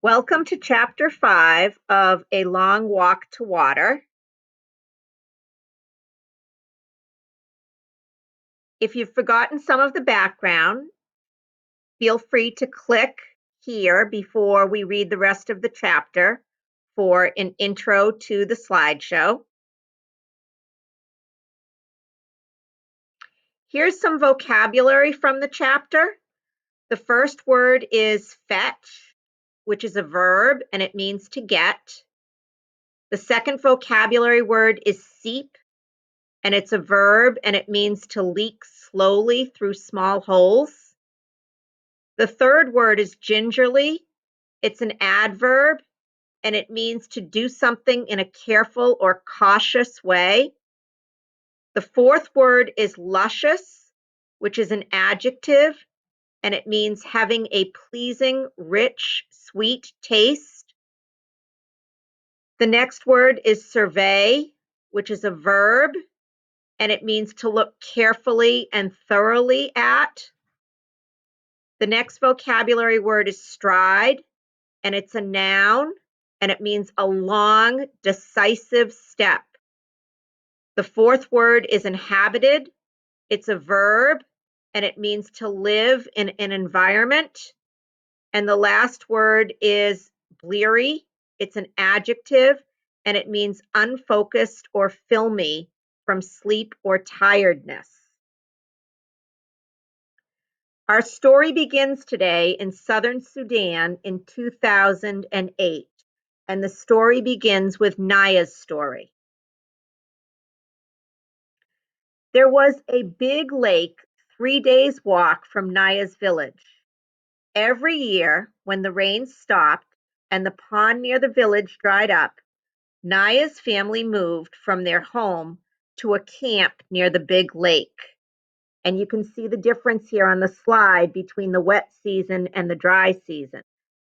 Welcome to Chapter 5 of A Long Walk to Water. If you've forgotten some of the background, feel free to click here before we read the rest of the chapter for an intro to the slideshow. Here's some vocabulary from the chapter. The first word is fetch, which is a verb and it means to get. The second vocabulary word is seep, and it's a verb and it means to leak slowly through small holes. The third word is gingerly. It's an adverb and it means to do something in a careful or cautious way. The fourth word is luscious, which is an adjective and it means having a pleasing, rich, sweet taste. The next word is survey, which is a verb and it means to look carefully and thoroughly at. The next vocabulary word is stride, and it's a noun, and it means a long, decisive step. The fourth word is inhabited. It's a verb, and it means to live in an environment. And the last word is bleary. It's an adjective, and it means unfocused or filmy from sleep or tiredness. Our story begins today in southern Sudan in 2008, and the story begins with Naya's story. There was a big lake 3 days' walk from Naya's village. Every year, when the rain stopped and the pond near the village dried up, Naya's family moved from their home to a camp near the big lake. And you can see the difference here on the slide between the wet season and the dry season.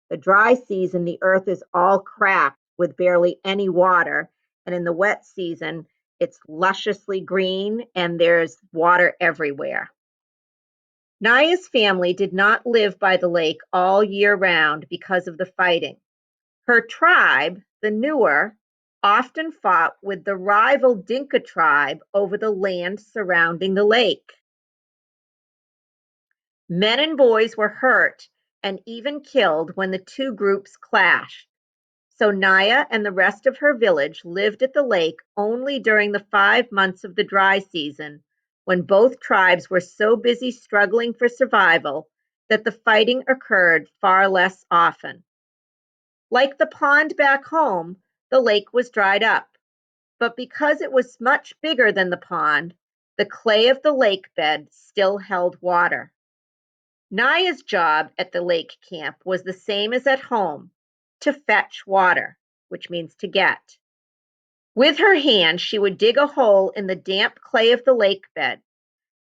The dry season, the earth is all cracked with barely any water. And in the wet season, it's lusciously green and there's water everywhere. Naya's family did not live by the lake all year round because of the fighting. Her tribe, the Nuer, often fought with the rival Dinka tribe over the land surrounding the lake. Men and boys were hurt and even killed when the two groups clashed. So Naya and the rest of her village lived at the lake only during the 5 months of the dry season, when both tribes were so busy struggling for survival that the fighting occurred far less often. Like the pond back home, the lake was dried up, but because it was much bigger than the pond, the clay of the lake bed still held water. Naya's job at the lake camp was the same as at home, to fetch water, which means to get. With her hand, she would dig a hole in the damp clay of the lake bed.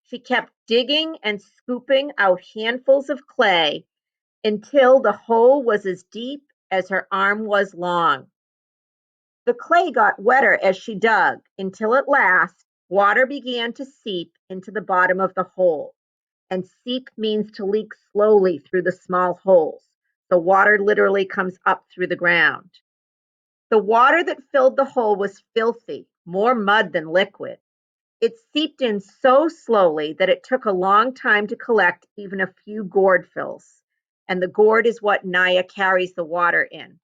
She kept digging and scooping out handfuls of clay until the hole was as deep as her arm was long. The clay got wetter as she dug until at last water began to seep into the bottom of the hole. And seep means to leak slowly through the small holes. The water literally comes up through the ground. The water that filled the hole was filthy, more mud than liquid. It seeped in so slowly that it took a long time to collect even a few gourd fills. And the gourd is what Naya carries the water in.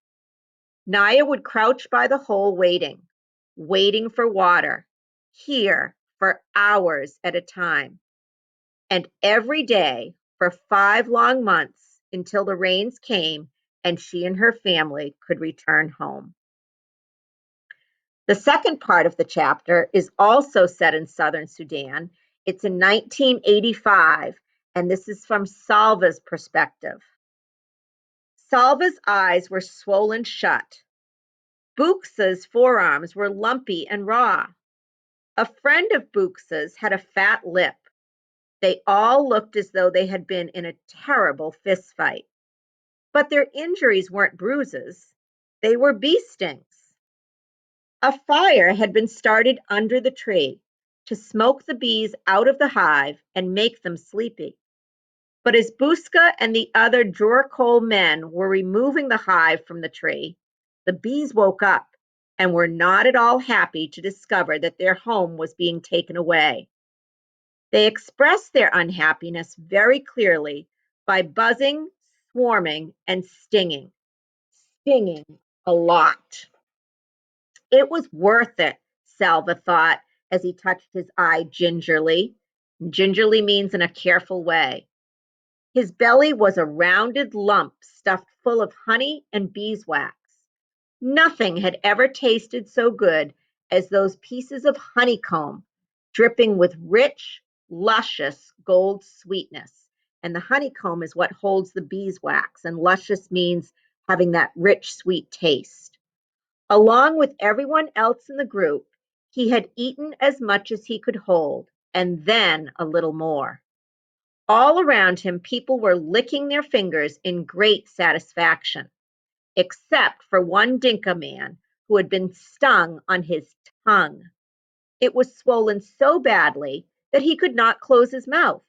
Naya would crouch by the hole waiting for water, here for hours at a time. And every day for 5 long months until the rains came and she and her family could return home. The second part of the chapter is also set in southern Sudan. It's in 1985, and this is from Salva's perspective. Salva's eyes were swollen shut. Buxa's forearms were lumpy and raw. A friend of Buxa's had a fat lip. They all looked as though they had been in a terrible fist fight. But their injuries weren't bruises, they were bee stings. A fire had been started under the tree to smoke the bees out of the hive and make them sleepy. But as Buska and the other Jorkol men were removing the hive from the tree, the bees woke up and were not at all happy to discover that their home was being taken away. They expressed their unhappiness very clearly by buzzing, swarming, and stinging a lot. It was worth it, Salva thought as he touched his eye gingerly. Gingerly means in a careful way. His belly was a rounded lump stuffed full of honey and beeswax. Nothing had ever tasted so good as those pieces of honeycomb, dripping with rich, luscious gold sweetness. And the honeycomb is what holds the beeswax, and luscious means having that rich, sweet taste. Along with everyone else in the group, he had eaten as much as he could hold, and then a little more. All around him, people were licking their fingers in great satisfaction, except for one Dinka man who had been stung on his tongue. It was swollen so badly that he could not close his mouth.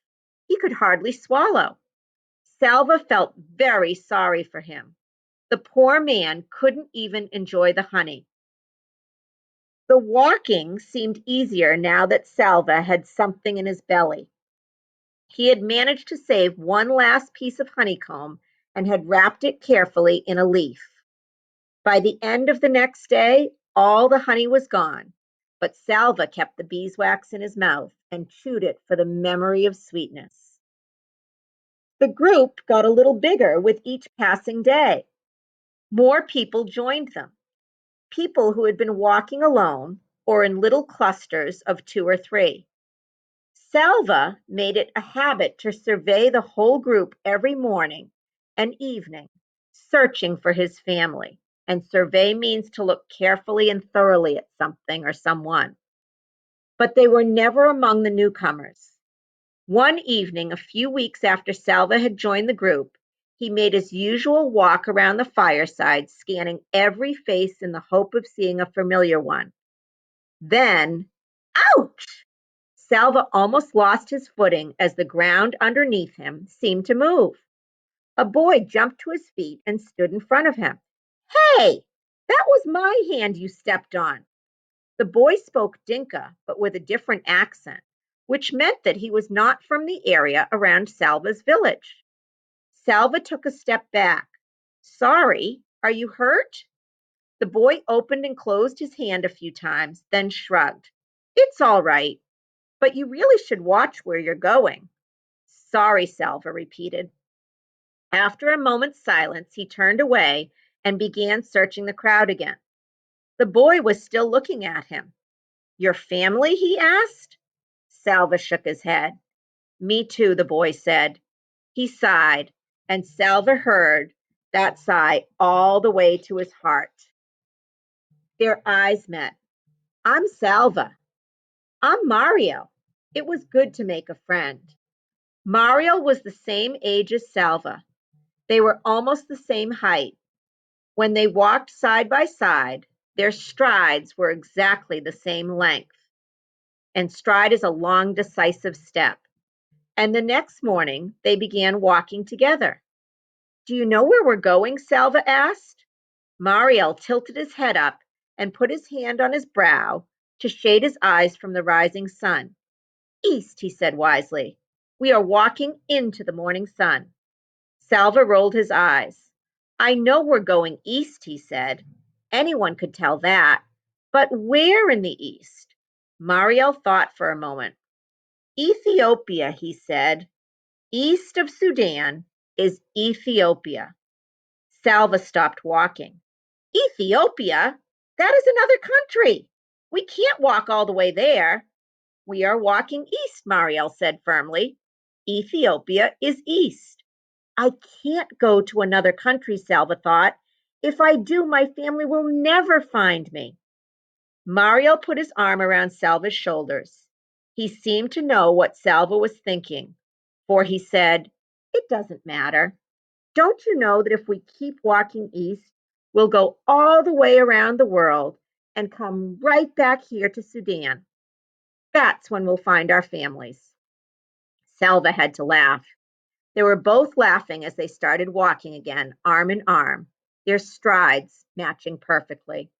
He could hardly swallow. Salva felt very sorry for him. The poor man couldn't even enjoy the honey. The walking seemed easier now that Salva had something in his belly. He had managed to save one last piece of honeycomb and had wrapped it carefully in a leaf. By the end of the next day, all the honey was gone, but Salva kept the beeswax in his mouth and chewed it for the memory of sweetness. The group got a little bigger with each passing day. More people joined them, people who had been walking alone or in little clusters of 2 or 3. Salva made it a habit to survey the whole group every morning and evening, searching for his family. And survey means to look carefully and thoroughly at something or someone. But they were never among the newcomers. One evening, a few weeks after Salva had joined the group, he made his usual walk around the fireside, scanning every face in the hope of seeing a familiar one. Then, ouch! Salva almost lost his footing as the ground underneath him seemed to move. A boy jumped to his feet and stood in front of him. Hey, that was my hand you stepped on. The boy spoke Dinka, but with a different accent, which meant that he was not from the area around Salva's village. Salva took a step back. Sorry, are you hurt? The boy opened and closed his hand a few times, then shrugged. It's all right, but you really should watch where you're going. Sorry, Salva repeated. After a moment's silence, he turned away and began searching the crowd again. The boy was still looking at him. Your family? He asked. Salva shook his head. Me too, the boy said. He sighed, and Salva heard that sigh all the way to his heart. Their eyes met. I'm Salva. I'm Mario. It was good to make a friend. Mario was the same age as Salva. They were almost the same height. When they walked side by side, their strides were exactly the same length. And stride is a long, decisive step. And the next morning, they began walking together. Do you know where we're going? Salva asked. Mario tilted his head up and put his hand on his brow to shade his eyes from the rising sun. East, he said wisely. We are walking into the morning sun. Salva rolled his eyes. I know we're going east, he said. Anyone could tell that. But where in the east? Mario thought for a moment. Ethiopia, he said. East of Sudan is Ethiopia. Salva stopped walking. Ethiopia? That is another country. We can't walk all the way there. We are walking east, Mariel said firmly. Ethiopia is east. I can't go to another country, Salva thought. If I do, my family will never find me. Mario put his arm around Salva's shoulders. He seemed to know what Salva was thinking, for he said, It doesn't matter. Don't you know that if we keep walking east, we'll go all the way around the world and come right back here to Sudan? That's when we'll find our families. Salva had to laugh. They were both laughing as they started walking again, arm in arm, their strides matching perfectly.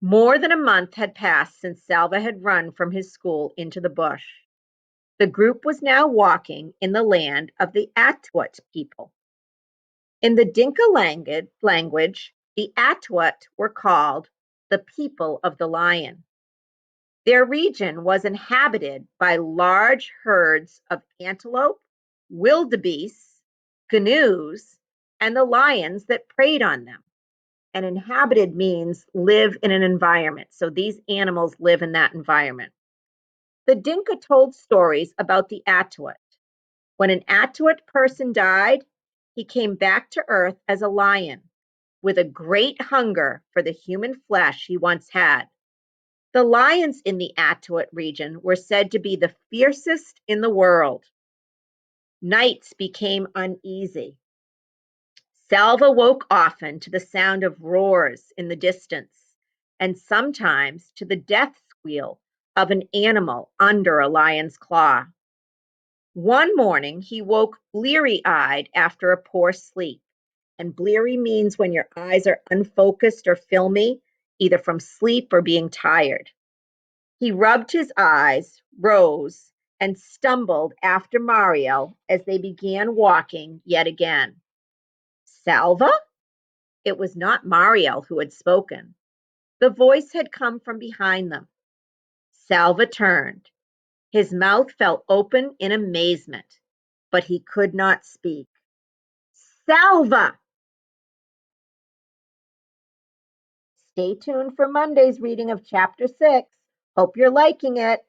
More than a month had passed since Salva had run from his school into the bush. The group was now walking in the land of the Atwat people. In the Dinka language, the Atwat were called the people of the lion. Their region was inhabited by large herds of antelope, wildebeests, gnus, and the lions that preyed on them. And inhabited means live in an environment. So these animals live in that environment. The Dinka told stories about the Atuat. When an Atuat person died, he came back to earth as a lion with a great hunger for the human flesh he once had. The lions in the Atuat region were said to be the fiercest in the world. Nights became uneasy. Salva woke often to the sound of roars in the distance, and sometimes to the death squeal of an animal under a lion's claw. One morning he woke bleary-eyed after a poor sleep, and bleary means when your eyes are unfocused or filmy, either from sleep or being tired. He rubbed his eyes, rose, and stumbled after Mario as they began walking yet again. Salva? It was not Mario who had spoken. The voice had come from behind them. Salva turned. His mouth fell open in amazement, but he could not speak. Salva! Stay tuned for Monday's reading of Chapter 6. Hope you're liking it.